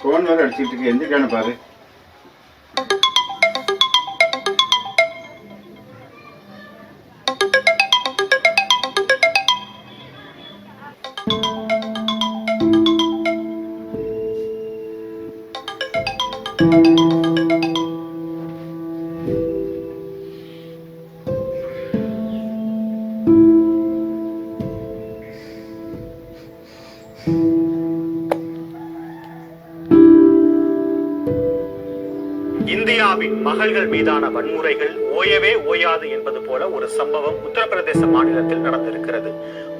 Phone வேறு அடிச்சுட்டு இருக்கு, எந்திரிக்கான பாரு. இந்தியாவின் மகள்கள் மீதான வன்முறைகள் ஓயவே ஓயாது என்பது போல ஒரு சம்பவம் உத்தரப்பிரதேச மாநிலத்தில் நடந்திருக்கிறது.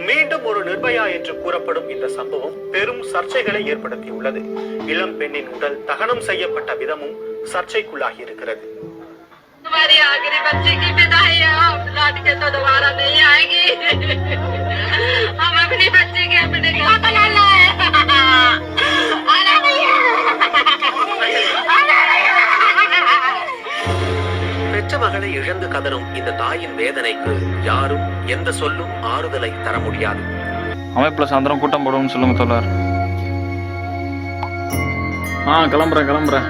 மீண்டும் ஒரு நிர்பயா என்று கூறப்படும் இந்த சம்பவம் பெரும் சர்ச்சைகளை ஏற்படுத்தியுள்ளது. இளம் பெண்ணின் உடல் தகனம் செய்யப்பட்ட விதமும் சர்ச்சைக்குள்ளாகி இருக்கிறது. பெற்ற மகளை இழந்து கதறும் இந்த தாயின் வேதனைக்கு யாரும் எந்த சொல்லும் ஆறுதலை தர முடியாது. அமைப்புல சாயந்தரம் கூட்டம் போடுவோம்னு சொல்லுங்க தோழர். கிளம்புறேன்.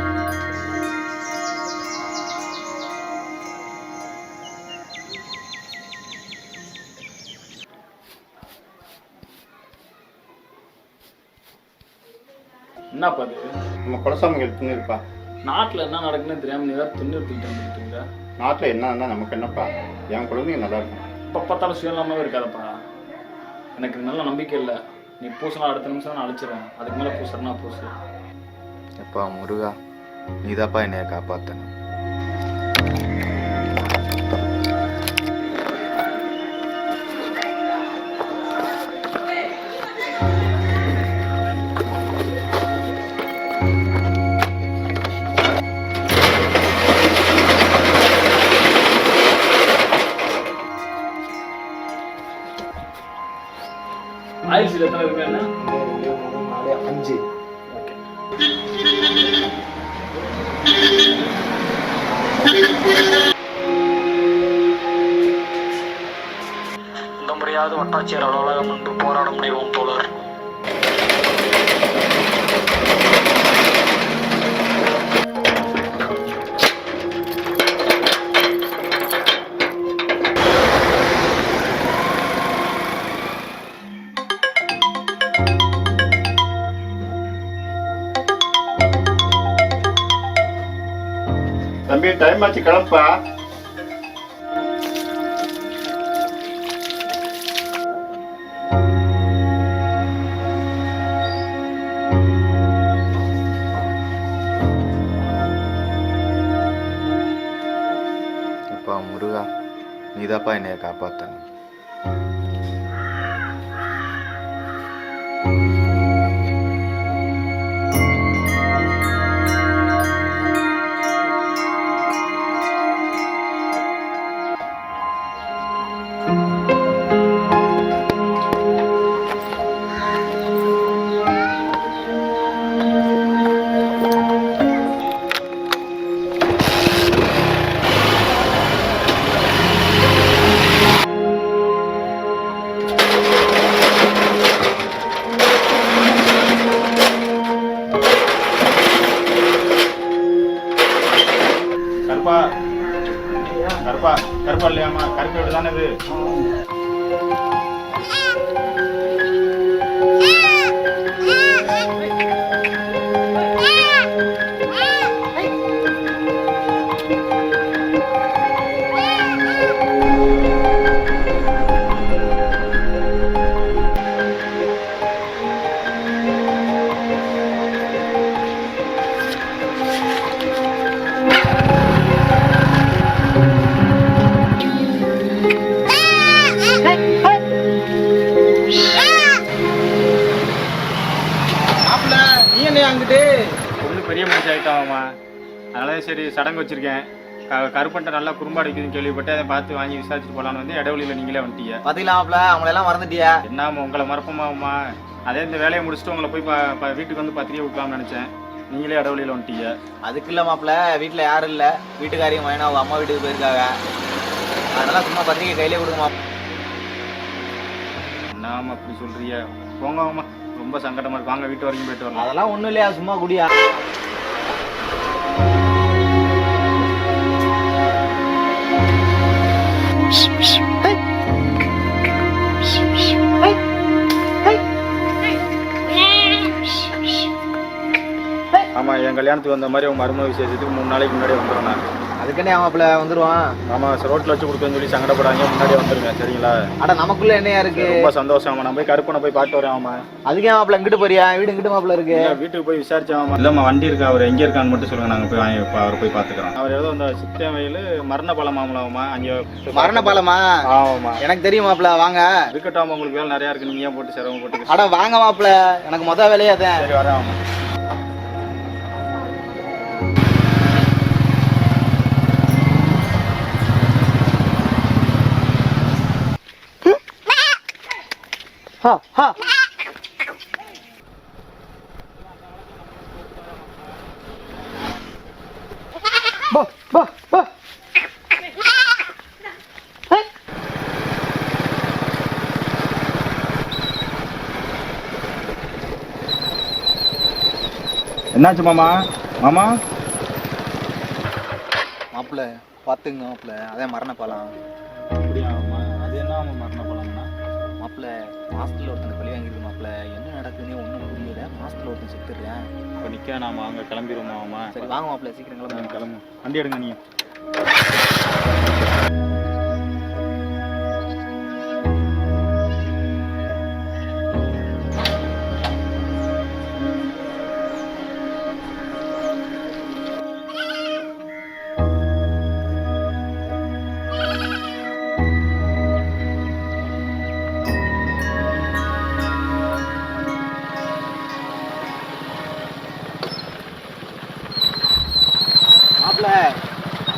என்னப்பா அது? நம்ம குலசாமிகள் துணிருப்பா. நாட்டில் என்ன நடக்குன்னு தெரியாம நீ வேறு துண்ணி எடுத்துக்கிட்டு வந்துருக்கீங்க. நாட்டில் என்ன நமக்கு என்னப்பா? என் குழந்தைங்க நல்லா இருக்கும். இப்போ பார்த்தாலும் சுயநலமாகவே இருக்காதப்பா. எனக்கு நல்ல நம்பிக்கை இல்லை. நீ பூசலாம், அடுத்த நிமிஷம் நான் அழிச்சிடுறேன். அதுக்கு மேலே பூசுறேன்னா பூசு. எப்பா முருகா, நீதாப்பா என்னைய காப்பாற்றணும். ஆயில் சீல் எத்தனை இருக்கு? என்ன 2, 3, 4, 5. இந்த முறையாவது வட்டாட்சியர் அலுவலகம் முன்பு போராட முடியும் தோழர். தம்பி, டைம் ஆச்சு, கிளம்பா. எப்பா முருகா, நீதாப்பா என்னைய காப்பாற்றணும். கருப்பா இல்லையாமா? கருப்பு வீடு தானே இது? அங்கிட்டு பொண்ணு பெரிய மனுஷன் ஆகிட்டாமா. அதனால சரி சடங்கு வச்சுருக்கேன். கருப்பன்ட்ட நல்லா குறும்பாடு வைக்குதுன்னு கேள்விப்பட்டு அதை பார்த்து வாங்கி விசாரிச்சுட்டு போகலான்னு வந்து இடைவெளியில் நீங்களே வந்துட்டீங்க. பார்த்தீங்களாம்ல, அவங்களெல்லாம் மறந்துட்டியா? என்னாமா உங்களை மறப்பமாம்மா? அதே இந்த வேலையை முடிச்சுட்டு உங்களை போய் வீட்டுக்கு வந்து பத்திரிக்கை விடலாம்னு நினச்சேன். நீங்களே இடைவெளியில் வந்துட்டீங்க. அதுக்கு இல்லை மாப்பிள்ள, வீட்டில் யாரும் இல்லை. வீட்டுக்காரியும் வேணும், அவங்க அம்மா வீட்டுக்கு போயிருக்காங்க. அதனால சும்மா பத்திரிக்கை கையிலே கொடுங்கம்மா. என்னாமா அப்படி சொல்கிறிய? போங்கம்மா ரொம்ப சங்கடமா இருக்கு. வாங்க வீட்டு வரைக்கும் போயிட்டு வரலாம். அதெல்லாம் ஒண்ணும் இல்லையா, சும்மா குடியா. ஆமா, என் கல்யாணத்துக்கு வந்த மாதிரி உங்க மருமக விசேஷத்துக்கு 3 நாளைக்கு முன்னாடியே வந்துடும். நான் அதுக்கே மாப்பிள்ள வந்துருவான். ஆமா, ரோட்ல வச்சு கொடுப்பேன்னு சொல்லி சங்கடப்படாங்க, முன்னாடியே வந்துருங்க சரிங்களா? அட நமக்குள்ள என்னையா இருக்கு? ரொம்ப சந்தோஷம். நான் போய் கருப்பனை போய் பார்த்து வரேன். ஆமா, அதுக்கே மாப்பிள்ள இங்கிட்டு போறியா? வீடு இங்கிட்டு மாப்பிள்ள இருக்கு. வீட்டுக்கு போய் விசாரிச்சேன். இல்லம்மா வண்டி இருக்கு, அவர் எங்க இருக்கான்னு மட்டும் சொல்லுங்க, நாங்க போய் அவரை போய் பாத்துக்கிறோம். அவர் ஏதோ அந்த சித்தேன் வயல் மரண பழமாமலாமா அங்க. மரண பழமா? ஆமா, எனக்கு தெரியும் மாப்பிள்ள. வாங்க இருக்கட்டும், உங்களுக்கு வேலை நிறைய இருக்கு, நீங்க ஏன் போட்டு சிரமம் போட்டு. அட வாங்க மாப்பிள்ள, எனக்கு மொதல் வேலையே அதான். சரி வரேன். ஆமா என்னாச்சு மாமா? மாமா மாப்பிள்ள பாத்துங்க மாப்பிள்ள, அதே மரண பழம். அப்படியா மாமா? அது என்ன மரண பழம்னா? மாப்பிள்ள மாசத்துல ஒருத்தன் பழி வாங்கிருக்கு மாப்பிள்ள. என்ன நடக்குதுன்னே ஒன்றும் புரியல. மாசத்துல ஒருத்தன் செத்துடுறேன். இப்போ நிற்க நாம அங்கே கிளம்பிடுவோம் மாமா. சரி வாங்க மாப்பிள்ள, சீக்கிரம் கிளம்பு. வண்டி எடுங்க நீங்க.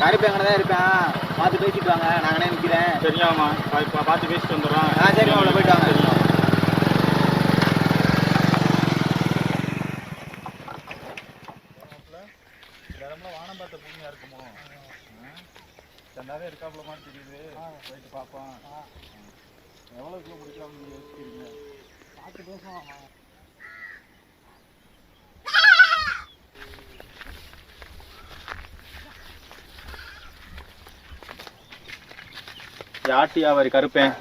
கருப்பேங்கதான் இருப்பேன், பார்த்து பேசிட்டு வாங்க. நாங்களே நிற்கிறேன். சரியாமா, பார்த்து பேசிட்டு வந்துடுறோம். சரி மாப்பிள்ள, போயிட்டு வாங்க. சரியா? வானம் பார்த்த பூமியா இருக்குமோ? எல்லாரும் இருக்காப்புல மாதிரி தெரியுது. போயிட்டு பார்ப்போம். எவ்வளோ கிலோ பிடிக்கலாம் நீங்கள் யோசிக்கிறீங்க? பார்த்து பேசுவோம். ஆட்டி அவர் கருப்பேன்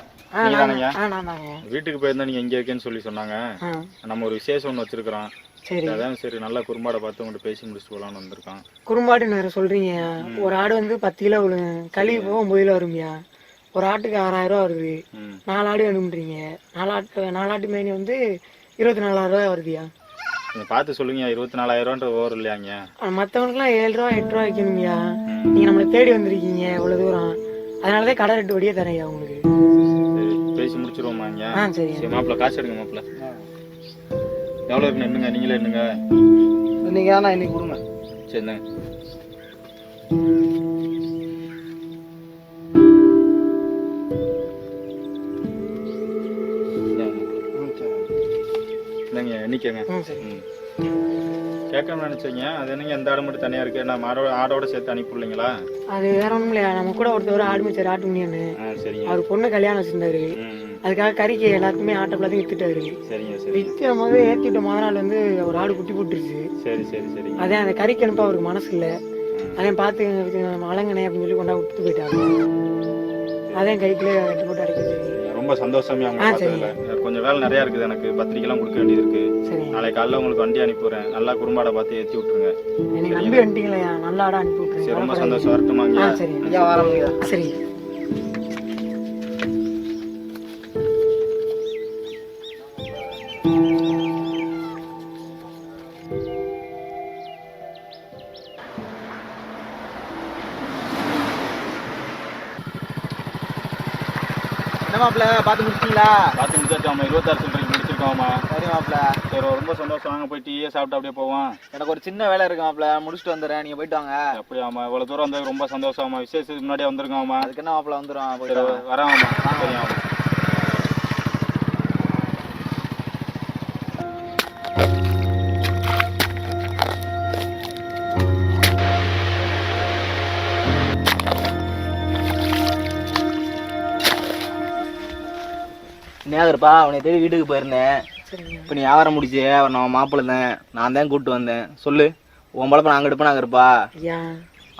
வீட்டுக்கு போயிருந்தா நீங்க எங்க இருக்கேன்னு சொல்லி சொன்னாங்க. நம்ம ஒரு விசேஷம் ஒண்ணு வச்சிருக்கிறோம். அதான் சரி நல்லா குறும்பாடை பார்த்து உங்கள்கிட்ட பேசி முடிச்சுட்டு போலான்னு வந்திருக்கான். குறும்பாடு நேரம் சொல்றீங்க? ஒரு ஆடு வந்து 10 கிலோ கழுவி போக 9 கிலோ வரும்பியா. ஒரு ஆட்டுக்கு 6000 ரூபா வருது. 4 ஆடு வேணும்ன்றீங்க. 4 ஆட்டு மேனி வந்து 24,000 ரூபாய் வருதுயா. நீங்க பார்த்து சொல்லுங்க. 24,000 ஓவர் இல்லையாங்க? மற்றவங்களுக்குலாம் 7 ரூபா 8 ரூபா வைக்கணும்யா. நீங்க நம்மளை தேடி வந்திருக்கீங்க இவ்வளவு தூரம், அதனாலதான் கடை 2 வடியே தரையா உங்களுக்கு. பேசி முடிச்சிருவோமாங்க? சரி. மாப்பிள்ள காசு எடுங்க. மாப்பிள்ள எவ்வளோ இருக்கு? என்னங்க நீங்களே என்னங்க நீங்க இன்னைக்கு கொடுங்க. சரிங்க. என்னங்க எண்ணிக்கங்க. கேட்கணும்னு நினைச்சீங்க. அது என்னங்க எந்த ஆடு மட்டும் தனியா இருக்கு? நான் ஆடோட சேர்த்து அனுப்பிடலீங்களா? அது வேற ஒண்ணும் இல்லையா, நம்ம கூட ஒருத்தர் ஆடு மேய்ச்சார், ஆட்டு முடியான்னு. அவர் பொண்ணு கல்யாணம் வச்சிருந்தாரு. அதுக்காக கறிக்கு எல்லாத்துக்குமே ஆட்டப்பெல்லாம் வித்துட்டாரு. விற்கிற போது ஏற்றிட்ட முதல் நாள் வந்து ஒரு ஆடு குட்டி போட்டுருச்சு. சரி சரி சரி. அதே அந்த கறிக்கு அனுப்ப அவருக்கு மனசு இல்லை. அதே பார்த்து வளங்கனே அப்படின்னு சொல்லி கொண்டா விட்டு போயிட்டாங்க. அதே கைக்குள்ளே கட்டு போட்டு அடைக்க. ரொம்ப சந்தோஷமே. கொஞ்சம் வேலை நிறைய இருக்குது, எனக்கு பத்திரிக்கைலாம் கொடுக்க வேண்டியது இருக்கு. நாளைக்கு காலைல உங்களுக்கு வண்டி அனுப்பிடுறேன். நல்லா குறும்பாடை பார்த்து ஏற்றி விட்டுருங்க. எனக்கு நம்பி வந்துட்டீங்களா? நல்ல ஆடா அனுப்பி விட்டுருங்க. ரொம்ப சந்தோஷம். வரட்டுமாங்க? சரி ஐயா, வரோம். சரி. என்ன மாப்பிள்ள பார்த்து முடிச்சிங்களா? பார்த்து முடிச்சாச்சாமா. 26 சில்லறைக்கு முடிச்சிருக்கோமா? சரி மாப்பிள்ள. சரி, ரொம்ப சந்தோஷம். வாங்க போய் டீயே சாப்பிட்டு அப்படியே போவோம். எனக்கு ஒரு சின்ன வேலை இருக்கு மாப்பிள்ள, முடிச்சுட்டு வந்துடுறேன். நீங்க போயிட்டு வாங்க. அப்படியாமா? இவ்வளவு தூரம் வந்தது ரொம்ப சந்தோஷமா. விசேஷத்துக்கு முன்னாடியே வந்திருக்கோமா? அதுக்கு என்ன மாப்பிள்ள வந்துடும். வராமா? சரியாமா. நேகர்ப்பா, அவனை தேடி வீட்டுக்கு போயிருந்தேன். சரிங்க. இப்போ நீ வியாபாரம் முடிச்சு நான் மாப்பிள்ளை தான், நான் தான் கூப்பிட்டு வந்தேன். சொல்லு, உன் பொழப்ப நாங்கள் எடுப்பேன், நாங்கள் இருப்பா. ஐயா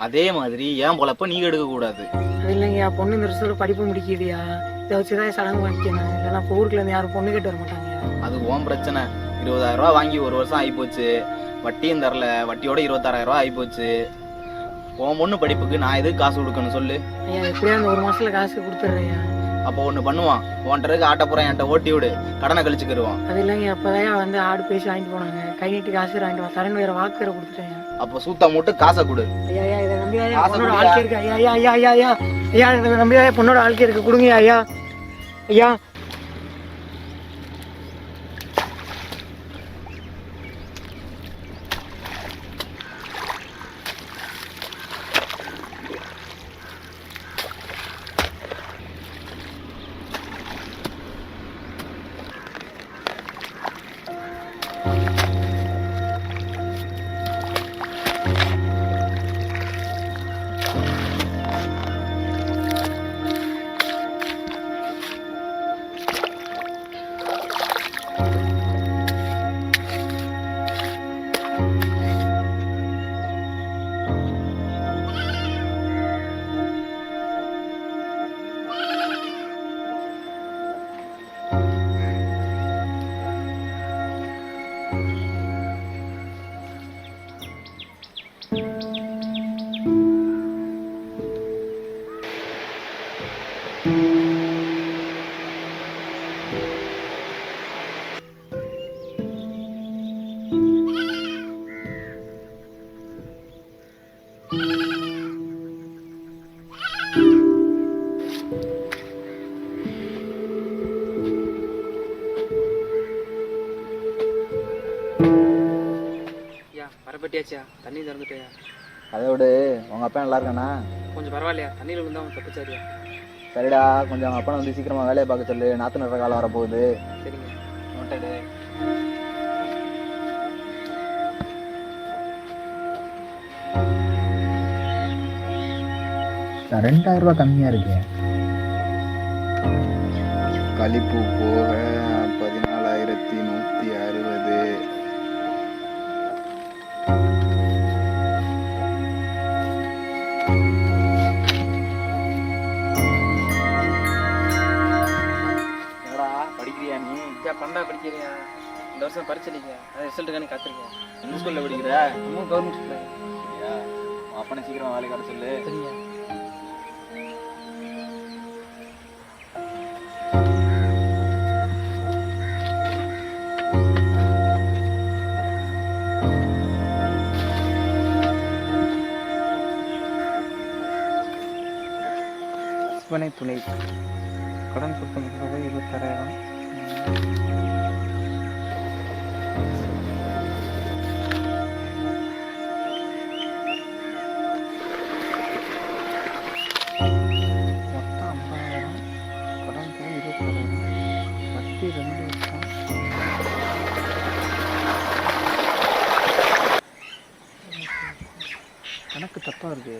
அதே மாதிரி ஏன் பொழப்ப நீ எடுக்கக்கூடாது. அது இல்லைங்கய்யா, பொண்ணு இந்த வருஷத்தோட படிப்பு முடிக்கிதுயா, இதை வச்சுதான் சடங்கு வாங்கிக்கணும். இல்லைன்னா இப்போ ஊருக்குள்ள இருந்து யாரும் பொண்ணு கேட்டு வர மாட்டாங்க. அது உன் பிரச்சனை. 20,000 ரூபா வாங்கி 1 வருஷம் ஆகிப்போச்சு, வட்டியும் தரல, வட்டியோட 26,000 ரூபா ஆகிப்போச்சு. உன் பொண்ணு படிப்புக்கு நான் எதுக்கு காசு கொடுக்கணும் சொல்லு. ஐயா எப்படியா இந்த 1 மாசத்துல காசு கொடுத்துட்றேன். அப்போ ஒன்று பண்ணுவான், உன்கிட்ட ஆட்டப்புறம் என்கிட்ட ஓட்டி விடு, கடனை கழிச்சுக்கிடுவான். அது இல்லைங்க, அப்போதான் வந்து ஆடு பேசி வாங்கிட்டு போனாங்க, கை நீட்டு காசு வாங்கிட்டு வா தரேன்னு வேற வாக்கு வேற கொடுத்துட்டேன். அப்போ சூத்தா மூட்டு காசை கொடு. ஐயா ஐயா இதை நம்பி பொண்ணோட வாழ்க்கை இருக்கு. ஐயா ஐயா ஐயா ஐயா ஐயா ஐயா இதை நம்பி பொண்ணோட வாழ்க்கை இருக்கு, கொடுங்க ஐயா. ஐயா வரப்பட்டியாச்சியா, தண்ணி திறந்துட்டியா? அதை விடு, உங்கள் அப்பா நல்லா இருக்கானா? கொஞ்சம் பரவாயில்லையா, தண்ணியில் விழுந்தா அவன் தப்பிச்சாரியா? சரிடா, கொஞ்சம் அவங்க அப்பா வந்து சீக்கிரமாக வேலையை பார்க்க சொல்லு, நாற்று நடுற காலம் வரப்போகுது. சரிங்க. நோட்டடு. சார் 2,000 ரூபா கம்மியாக இருக்கு. கழிப்பு போக 14,160. என்னடா படிக்கிறியா நீ? பண்டா படிக்கிறியா? இந்த வருஷம் பரிச்சலிக்க, அது ரிசல்ட்டுக்கானே காத்திருக்கேன். எந்த ஸ்கூலில் படிக்கிற? ரொம்ப கவர்மெண்ட் ஸ்கூலில். உன் அப்பனை சீக்கிரமாக வேலைக்கு வர சொல்லு. சரிங்க. துணை கடன் சுத்தம் 26,000. மொத்தம் 50,000, கடன் தொகை 26,000, வட்டி 2 வருஷம். கணக்கு தப்பாக இருக்கு.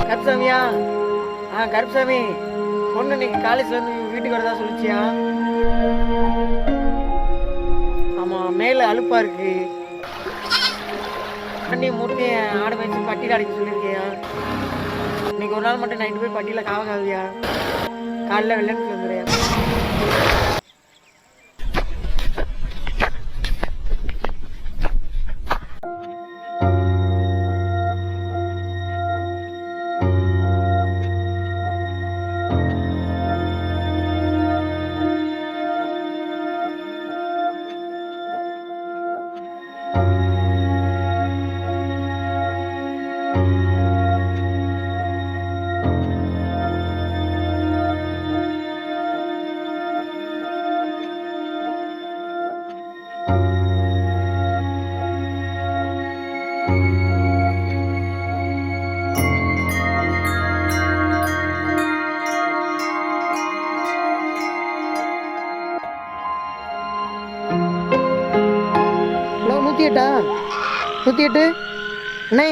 கருப்சாமியா? கருப்சாமி, பொண்ணு இன்னைக்கு காலேஜ்ல இருந்து வீட்டுக்கு வரதா சொல்லிச்சியா? ஆமா, மேல அலுப்பா இருக்கு. நீ மூட்டை ஆடு வச்சு பட்டியல அடைக்க சொல்லியிருக்கியா? இன்னைக்கு ஒரு நாள் மட்டும் நைட்டு போய் பட்டியல காவியா, காலைல வெள்ளன்னு வந்துடுறியா? 108 108 அண்ணே.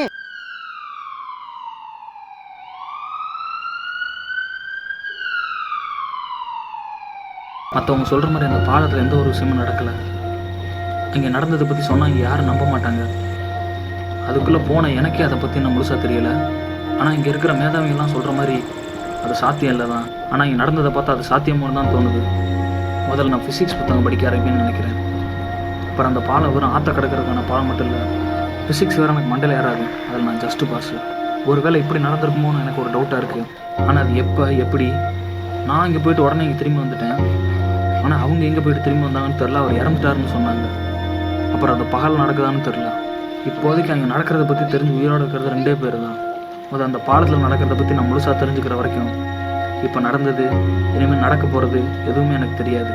மற்றவங்க சொல்கிற மாதிரி அந்த பாலத்தில் எந்த ஒரு விஷயமும் நடக்கலை. இங்கே நடந்ததை பற்றி சொன்னால் இங்கே யாரும் நம்ப மாட்டாங்க. அதுக்குள்ளே போன எனக்கே அதை பற்றி நான் முழுசாக தெரியலை. ஆனால் இங்கே இருக்கிற மேதாவிகள்லாம் சொல்கிற மாதிரி அது சாத்தியம் இல்லை தான். ஆனால் இங்கே நடந்ததை பார்த்தா அது சாத்தியமோன்னு தான் தோணுது. முதல்ல நான் ஃபிசிக்ஸ் புத்தகம் படிக்க ஆரம்பிப்பேன்னு நினைக்கிறேன். அப்புறம் அந்த பாலம் வெறும் ஆற்ற கிடக்கிறதுக்கான பாலம் மட்டும் இல்லை, ஃபிசிக்ஸ் வேறு எனக்கு மண்டையில் ஏறாது. அதில் நான் ஜஸ்ட்டு பாஸு. ஒருவேளை இப்படி நடந்திருக்குமோன்னு எனக்கு ஒரு டவுட்டாக இருக்குது. ஆனால் அது எப்போ எப்படி நான் இங்கே போயிட்டு உடனே இங்கே திரும்பி வந்துட்டேன். ஆனால் அவங்க எங்கே போயிட்டு திரும்பி வந்தாங்கன்னு தெரில. அவர் இறந்துட்டாருன்னு சொன்னாங்க. அப்புறம் அந்த பகல் நடக்குதான்னு தெரில. இப்போதைக்கு அங்கே நடக்கிறத பற்றி தெரிஞ்சு உயிரோடு இருக்கிறது 2 பேர் தான். முதல் அந்த பாலத்தில் நடக்கிறத பற்றி நான் முழுசாக தெரிஞ்சுக்கிற வரைக்கும் இப்போ நடந்தது இனிமேல் நடக்க போகிறது எதுவுமே எனக்கு தெரியாது.